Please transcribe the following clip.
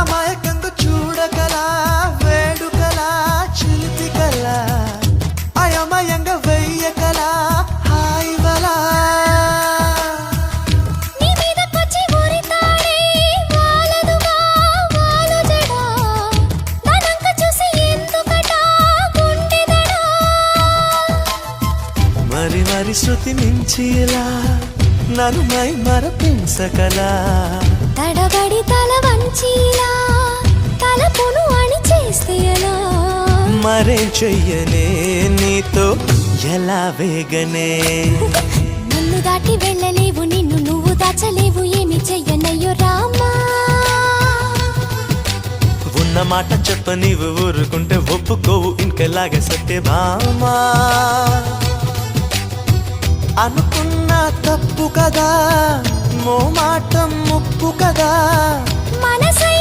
అమాయకంగా చూడగలా వేడుకలా చిలిపికలా అయమయంగా వెయ్యకలా హాయివలా మరి మరి శృతి మించి ఇలా నన్ను మై మరపించకలా తడబడి తల వంచిలా తలపును అని చేస్తే ఎలా మరేం చెయ్యనే నీతో ఎలా వేగనే నన్ను దాటి వెళ్ళలేవు నిన్ను నువ్వు దాచలేవు ఏమి చెయ్యనయ్యో రామా ఉన్న మాట చెప్ప నీవు ఊరుకుంటే ఒప్పుకోవు ఇంకెలాగే సత్య భామా అనుకున్నా తప్పు కదా మో మాట ముప్పు కదా మనసై